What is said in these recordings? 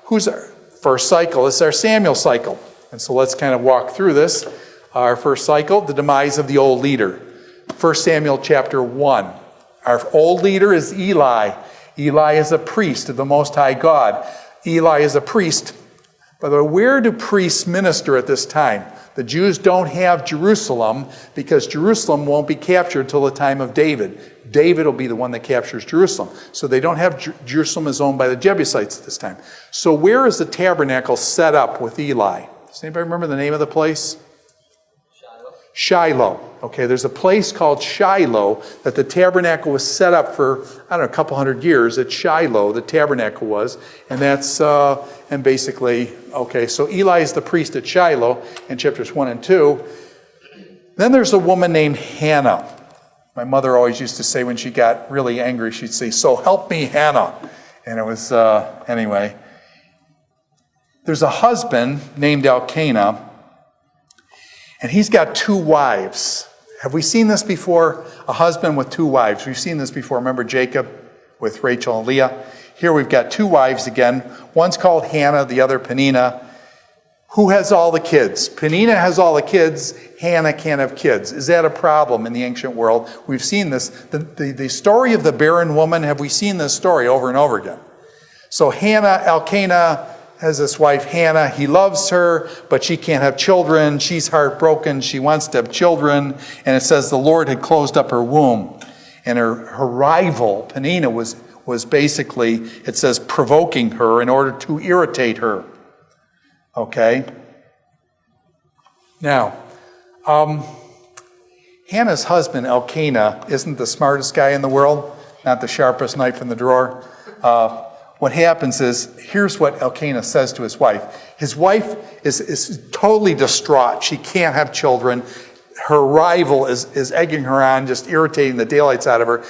who's our first cycle? It's our Samuel cycle. And so let's kind of walk through this. Our first cycle, the demise of the old leader. 1 Samuel chapter 1. Our old leader is Eli. Eli is a priest of the Most High God. Eli is a priest. By the way, where do priests minister at this time? The Jews don't have Jerusalem because Jerusalem won't be captured till the time of David. David will be the one that captures Jerusalem. So they don't have Jerusalem is owned by the Jebusites at this time. So where is the tabernacle set up with Eli? Does anybody remember the name of the place? Shiloh. Okay, there's a place called Shiloh that the tabernacle was set up for, I don't know, a couple hundred years. At Shiloh, the tabernacle was. And that's, and basically, okay, so Eli is the priest at Shiloh in chapters 1 and 2. Then there's a woman named Hannah. My mother always used to say when she got really angry, she'd say, "So help me, Hannah." And it was, anyway. There's a husband named Elkanah. And he's got 2 wives. Have we seen this before? A husband with 2 wives. We've seen this before. Remember Jacob with Rachel and Leah? Here we've got 2 wives again. One's called Hannah, the other Peninnah. Who has all the kids? Peninnah has all the kids. Hannah can't have kids. Is that a problem in the ancient world? We've seen this. The story of the barren woman, have we seen this story over and over again? So Hannah, Elkanah, has this wife, Hannah. He loves her, but she can't have children. She's heartbroken. She wants to have children. And it says the Lord had closed up her womb. And her rival, Peninnah, was basically, it says, provoking her in order to irritate her. Okay? Now, Hannah's husband, Elkanah, isn't the smartest guy in the world, not the sharpest knife in the drawer. What happens is, here's what Elkanah says to his wife. His wife is totally distraught. She can't have children. Her rival is egging her on, just irritating the daylights out of her.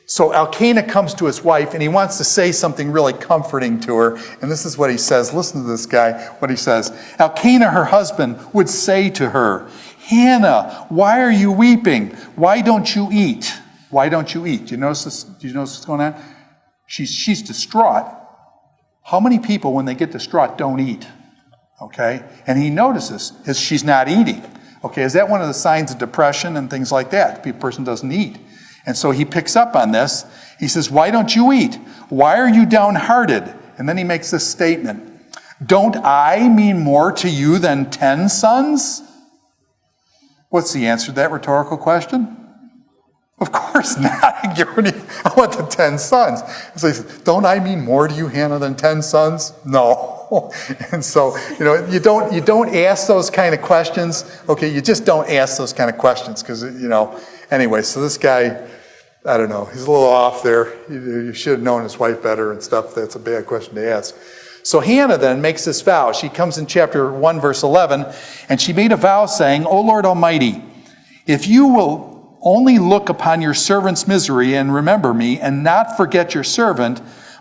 So Elkanah comes to his wife, and he wants to say something really comforting to her. And this is what he says. Listen to this guy, what he says. Elkanah, her husband, would say to her, "Hannah, why are you weeping? Why don't you eat? Why don't you eat?" Do you notice this? Do you notice what's going on? She's distraught. How many people, when they get distraught, don't eat? Okay? And he notices she's not eating. Okay, is that one of the signs of depression and things like that? The person doesn't eat. And so he picks up on this. He says, "Why don't you eat? Why are you downhearted?" And then he makes this statement. "Don't I mean more to you than 10 sons?" What's the answer to that rhetorical question? Of course not. I want the 10 sons. So he says, "Don't I mean more to you, Hannah, than 10 sons?" No. And so, you don't ask those kind of questions. Okay, you just don't ask those kind of questions because, anyway, so this guy, I don't know, he's a little off there. You should have known his wife better and stuff. That's a bad question to ask. So Hannah then makes this vow. She comes in chapter 1, verse 11, and she made a vow saying, "O Lord Almighty, if you will only look upon your servant's misery and remember me and not forget your servant,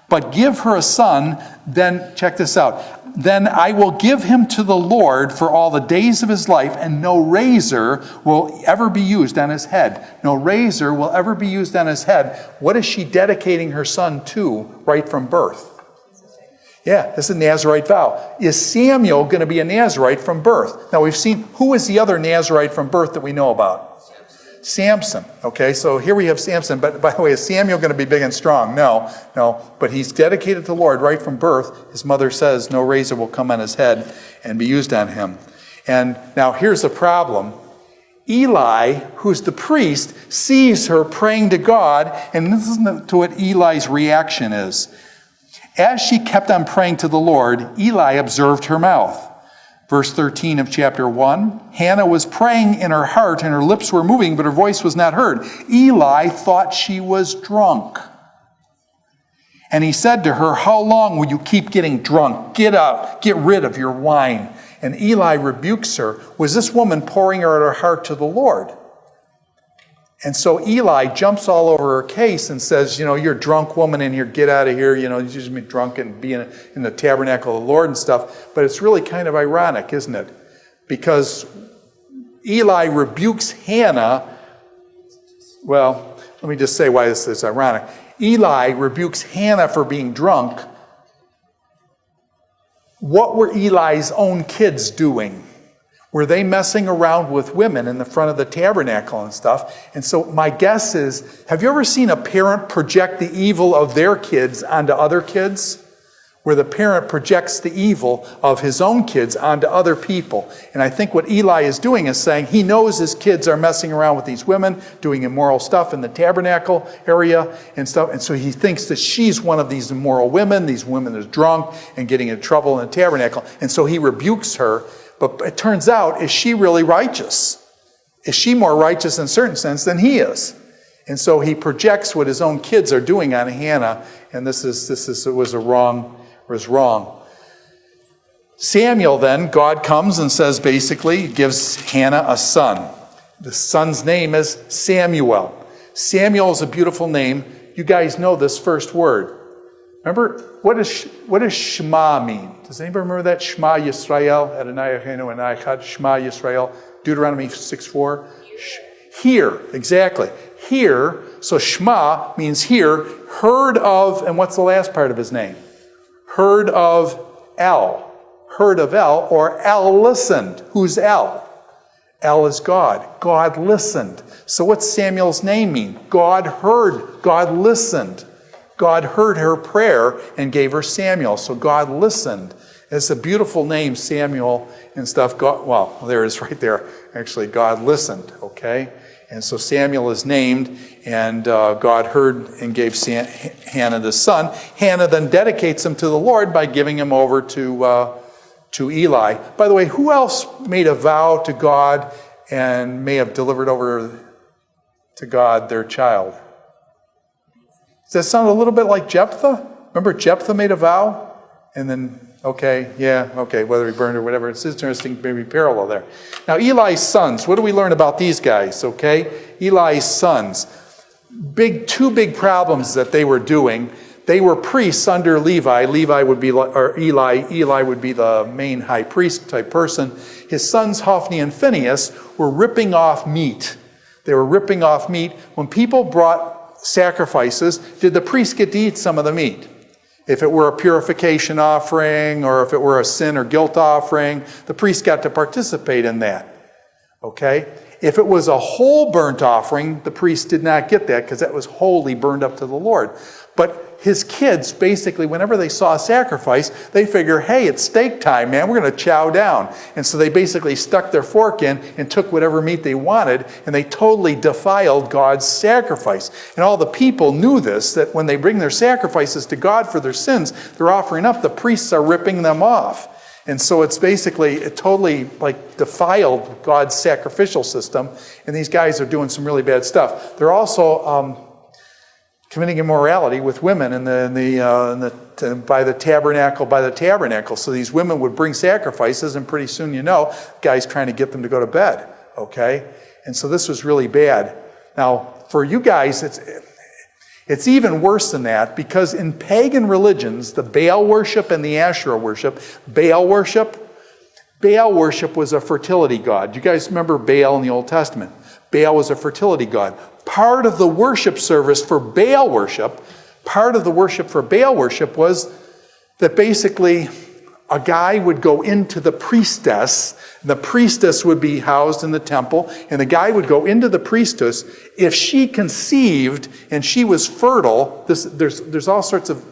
but give her a son, then," check this out, "then I will give him to the Lord for all the days of his life, and no razor will ever be used on his head." No razor will ever be used on his head. What is she dedicating her son to right from birth? Yeah, this is a Nazirite vow. Is Samuel going to be a Nazirite from birth? Now we've seen, who is the other Nazirite from birth that we know about? Samson. Okay, so here we have Samson. But by the way, is Samuel going to be big and strong? No. But he's dedicated to the Lord right from birth. His mother says no razor will come on his head and be used on him. And now here's the problem. Eli, who's the priest, sees her praying to God, and listen to what Eli's reaction is. As she kept on praying to the Lord, Eli observed her mouth. Verse 13 of chapter 1, Hannah was praying in her heart, and her lips were moving, but her voice was not heard. Eli thought she was drunk. And he said to her, "How long will you keep getting drunk? Get up, get rid of your wine." And Eli rebukes her. Was this woman pouring out her heart to the Lord? And so Eli jumps all over her case and says, "You're a drunk woman in here, get out of here. You just be drunk and be in the tabernacle of the Lord and stuff." But it's really kind of ironic, isn't it? Because Eli rebukes Hannah. Well, let me just say why this is ironic. Eli rebukes Hannah for being drunk, what were Eli's own kids doing? Were they messing around with women in the front of the tabernacle and stuff? And so my guess is, have you ever seen a parent project the evil of their kids onto other kids? Where the parent projects the evil of his own kids onto other people. And I think what Eli is doing is saying he knows his kids are messing around with these women, doing immoral stuff in the tabernacle area and stuff. And so he thinks that she's one of these immoral women. These women is drunk and getting in trouble in the tabernacle. And so he rebukes her. But it turns out, is she really righteous? Is she more righteous in a certain sense than he is? And so he projects what his own kids are doing on Hannah. And this was wrong. Samuel then, God comes and says basically, gives Hannah a son. The son's name is Samuel. Samuel is a beautiful name. You guys know this first word. Remember, what does Shema mean? Does anybody remember that? Shema Yisrael, Adonai Eloheinu Adonai Echad, Shema Yisrael, Deuteronomy 6:4. Hear, exactly. Hear, so Shema means hear, heard of, and what's the last part of his name? Heard of El, or El listened. Who's El? El is God. God listened. So what's Samuel's name mean? God heard, God listened. God heard her prayer and gave her Samuel. So God listened. It's a beautiful name, Samuel and stuff. There it is right there. Actually, God listened, okay? And so Samuel is named, and God heard and gave Hannah the son. Hannah then dedicates him to the Lord by giving him over to Eli. By the way, who else made a vow to God and may have delivered over to God their child? Does that sound a little bit like Jephthah? Remember Jephthah made a vow? And then, whether he burned or whatever. It's interesting, maybe parallel there. Now, Eli's sons, what do we learn about these guys, okay? Eli's sons. Two big problems that they were doing. They were priests under Levi. Eli would be the main high priest type person. His sons, Hophni and Phinehas, were ripping off meat. They were ripping off meat. When people brought sacrifices, did the priest get to eat some of the meat? If it were a purification offering or if it were a sin or guilt offering, the priest got to participate in that. Okay? If it was a whole burnt offering, the priest did not get that because that was wholly burned up to the Lord. But his kids, basically, whenever they saw a sacrifice, they figure, hey, it's steak time, man. We're going to chow down. And so they basically stuck their fork in and took whatever meat they wanted, and they totally defiled God's sacrifice. And all the people knew this, that when they bring their sacrifices to God for their sins, they're offering up, the priests are ripping them off. And so it's basically, it totally defiled God's sacrificial system, and these guys are doing some really bad stuff. They're also committing immorality with women by the tabernacle. So these women would bring sacrifices, and pretty soon the guy's trying to get them to go to bed. Okay? And so this was really bad. Now, for you guys, it's even worse than that, because in pagan religions, the Baal worship and the Asherah worship, Baal worship was a fertility god. You guys remember Baal in the Old Testament? Baal was a fertility god. Part of the worship service for Baal worship, was that basically a guy would go into the priestess, and the priestess would be housed in the temple, and the guy would go into the priestess. If she conceived and she was fertile, there's all sorts of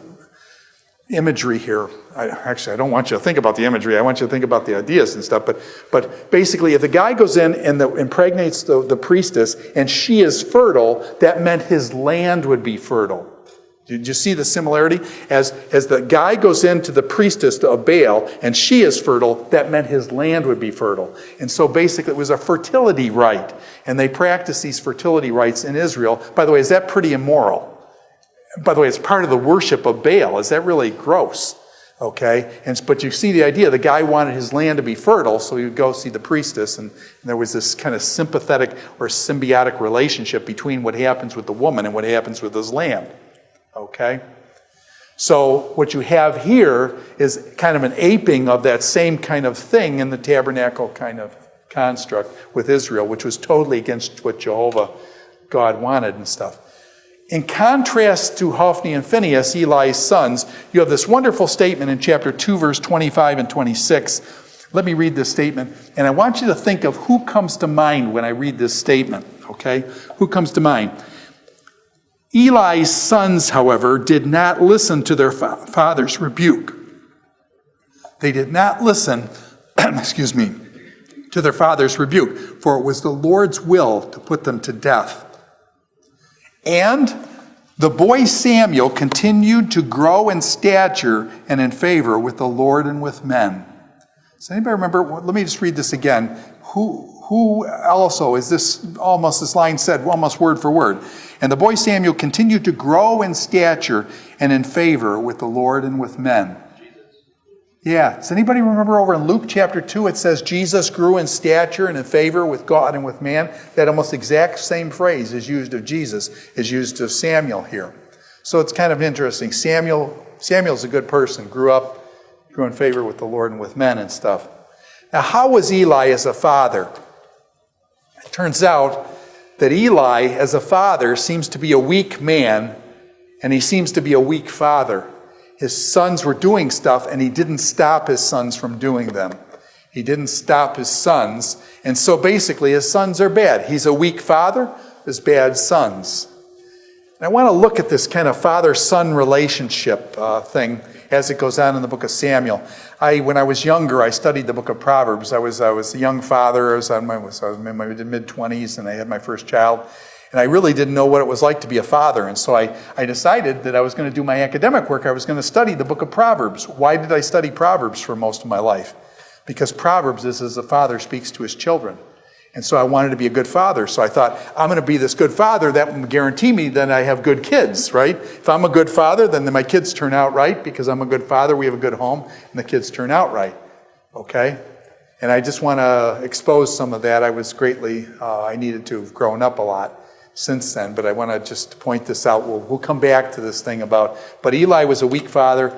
imagery here. I don't want you to think about the imagery. I want you to think about the ideas and stuff. But basically, if the guy goes in and impregnates the priestess and she is fertile, that meant his land would be fertile. Did you see the similarity? As the guy goes into the priestess of Baal and she is fertile, that meant his land would be fertile. And so basically it was a fertility rite. And they practice these fertility rites in Israel. By the way, is that pretty immoral? By the way, it's part of the worship of Baal. Is that really gross? Okay? But you see the idea. The guy wanted his land to be fertile, so he would go see the priestess, and there was this kind of sympathetic or symbiotic relationship between what happens with the woman and what happens with his land. Okay? So what you have here is kind of an aping of that same kind of thing in the tabernacle kind of construct with Israel, which was totally against what Jehovah, God wanted and stuff. In contrast to Hophni and Phinehas, Eli's sons, you have this wonderful statement in chapter 2, verse 25 and 26. Let me read this statement, and I want you to think of who comes to mind when I read this statement, okay? Who comes to mind? Eli's sons, however, did not listen to their father's rebuke. They did not listen, to their father's rebuke, for it was the Lord's will to put them to death. And the boy Samuel continued to grow in stature and in favor with the Lord and with men. Does anybody remember? Let me just read this again. Who also is this, almost this line said, almost word for word. And the boy Samuel continued to grow in stature and in favor with the Lord and with men. Yeah. Does anybody remember over in Luke chapter 2, it says Jesus grew in stature and in favor with God and with man? That almost exact same phrase is used of Jesus, is used of Samuel here. So it's kind of interesting. Samuel's a good person, grew in favor with the Lord and with men and stuff. Now, how was Eli as a father? It turns out that Eli as a father seems to be a weak man, and he seems to be a weak father. His sons were doing stuff, and he didn't stop his sons from doing them. He didn't stop his sons, and so basically his sons are bad. He's a weak father, his bad sons. And I want to look at this kind of father-son relationship thing as it goes on in the book of Samuel. When I was younger, I studied the book of Proverbs. I was a young father. I was in my mid-20s, and I had my first child. And I really didn't know what it was like to be a father. And so I decided that I was going to do my academic work. I was going to study the book of Proverbs. Why did I study Proverbs for most of my life? Because Proverbs is as a father speaks to his children. And so I wanted to be a good father. So I thought, I'm going to be this good father. That will guarantee me that I have good kids, right? If I'm a good father, then my kids turn out right. Because I'm a good father, we have a good home, and the kids turn out right. Okay? And I just want to expose some of that. I was I needed to have grown up a lot since then, but I want to just point this out. We'll come back to this thing but Eli was a weak father.